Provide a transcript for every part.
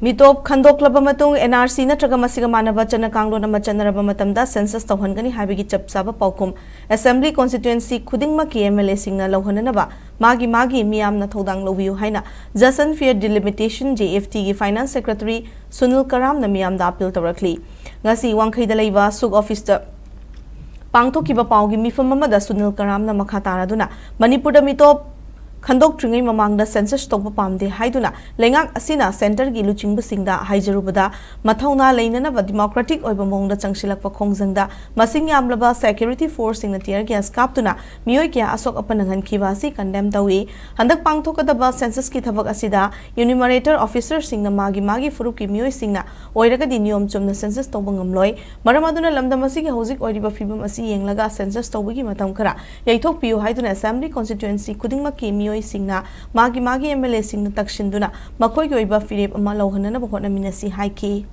Mitop Khandok Labamatung NRC Natraga Masiga Manaba Chana Kanglo Nama Chanarabamatamda Census Tauhangani Habigi Chapsaba Paukum Assembly Constituency Kuding Maki MLA Singna Lauhananaba Magi Meeyam na Thodang Loviu Haina Jason Fear Delimitation JFT gi Finance Secretary Sunil Karam na Meeyam da appeal Torakli Ngasi Wangkai Dalaiva Sug Officer Pangthokiba Paugi Mifam Mamada Sunil Karam na Makataraduna Manipur da Mitop Khandok Tringai Mamangda Census Tokpa Pamde Haiduna Lengak Asina Center gi Luchingba Singda Haijarubada Mathauna Lainanaba Democratic Oiba Mongda Changshilakpa Khongjangda Masing Yamlaba Security Force Singna Tear Gas Kaptuna Miyoi Kya Asok Apanangan Kivasi condemn Tawi Handak Pangthokadaba Census ki Thabak Asida Enumerator Officer Singna Magi Furuki Miyoi Singna Oiragadi Niyom Chumna Census Tobangamloi Maramaduna Lamdamasi Hozik Oiriba Fibam Asi Yenglaga Census Tobagi Matam Kara Yaitok Piu Haiduna Assembly Constituency Kudingmaki Miyoi Singna Magi MLA Singna Taksinbiyu Makoi Goiba Philip Amalohana Bokona Minasi Haiki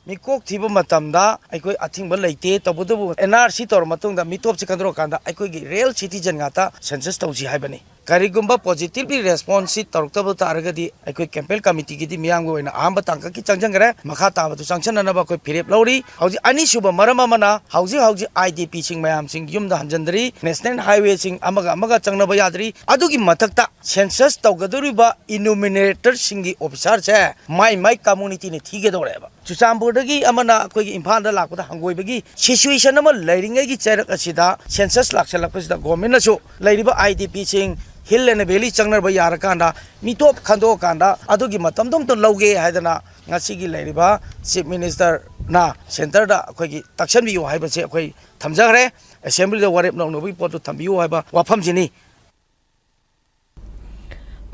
Mikok Tiba Matamda, I could ating Balate, Tabudu, NRC or Matunda, Mitop Chikandro Kanda, I could get real citizen gata, census Tauji Hibani. Karigumba positively responsive Tortable Targadi, I could campaign committee Miyango and Ambatanka Kichangare, Makata to sanction and Abako Philip Lowry, How's Anishuba Maramana, how's IDP Sing Meeyam Sing Yum the Hanjandri, National Highway Sing Amaga Changnabayadri, Adugi Matata, census Taugaduriba, Enumerator Singgi Officer, my community in a Tigadoreva. Chusamburdagi Amana Imphal the Lakuta Hangoi situation of lighting a Asida, census Laxalapus the Gominaso, Ladiba IDP Sing. Hill and a belly changner by Yarakanda, Mitop Kando Kanda, Adugi Matamdom to Loge Hadana, Nasigi Ladiba, Chief Minister Na, Center da Taksinbiyu Hibase, Tamzare, Assembly the Warep no report to Tambiu Hiba, Wapamjini.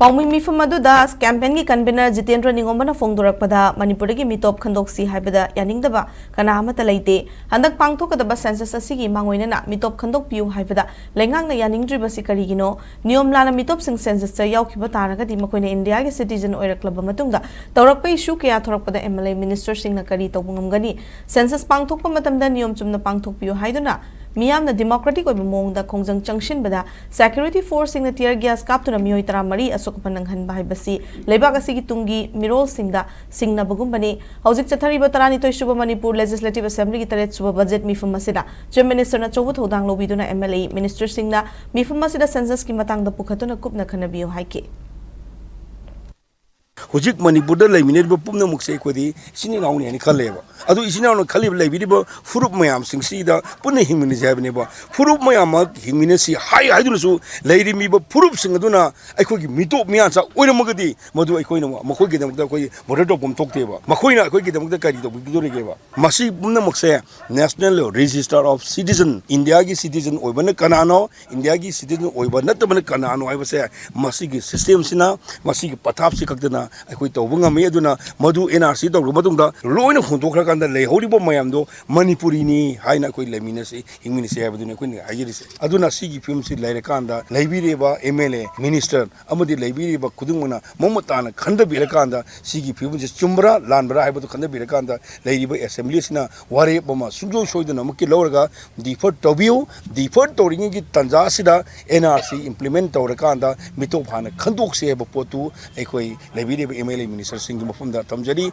Pauming Mifamadu das campaign gi convener Jitendra Ningomana Fongdorakpada Manipuri gi Mitop Khandoksi Haibada Yaningdaba Kanamata Laite Handak Pangthokadaba Census Asigi Mangoinana Mitop Khandok Piu Haibada Lengangna Yaningdriba Sikarigino Niom Lana Mitop Sing Census Yaukiba Taragadi Makoina India gi citizen Oiraklaba Matungda Taurakpa issue kaya thorakpada MLA Minister Singna Kari Tobungamgani Census Pangthokpa Matamda Niom Chumna Pangthok Piu Haiduna Meeyam na Democratic Oiba Mongda Khongjang Changshin Bada Security Force Singna Tear Gas Kaptuna Miyoi Taramari Asok Pananghan Bahibasi Leibak Asigi Tungi Mirol Singda Singna Bagumbani Hauzik Chathariba Taranitoi Suba Manipur Legislative Assembly Taret Suba Budget Mifam Masida Chief Minister na Chobut Hodang Lobiduna MLA Minister Singna Mifam Masida Census ki Matang da Pukhatuna Kupna Khanabiyo Haiki Hujik Manipur Laminate Pumna Muxe Kodi, Sininauni and Kaleva. Adu Isinano Kalib Lavidibo, Furup Meeyam Sing Sida, Pune Himinis Aveneba, Furup Meeyam, Himinesi, High Idrusu, Lady Miba, Purup Singaduna, I could Mito Mianza, Uramagadi, Modu Ecoino, Makogi, Moreto Tokeva, Makoina, Kogi, the Kadi, Vigorigeva, Masi Pumna Muxe, National Register of Citizen, Indiagi Citizen, Oibana Kanano, Indiagi Citizen, Oibanataman Kanano, I was say, Masigi System Sina, Masigi Patapsi Kakdana. I quit Bunga Meduna, Madu NRC, Rumadunda, Ruin of Huntokra and the Lehodibo Mayamdo, Manipurini, Haina Koi Laminasi, Imminisi Avenue, Iris, Aduna Sigi Films, Larekanda, Labiriba, MLA, Minister, Amadi Labiriba, Kudumana, Momotana, Kanda Birakanda, Sigi Films, Chumbra, Landra, Ibo Kanda Birakanda, Lady Assemblies, Wari Boma, Sujo showed the Namuki Lorga, deferred Tobio, deferred Toringi Tanzasida, NRC, implement Torakanda, Mitopana, Kandoxi Potu, Equi, Labiriba, MLA Minister Singing from the Tamjari.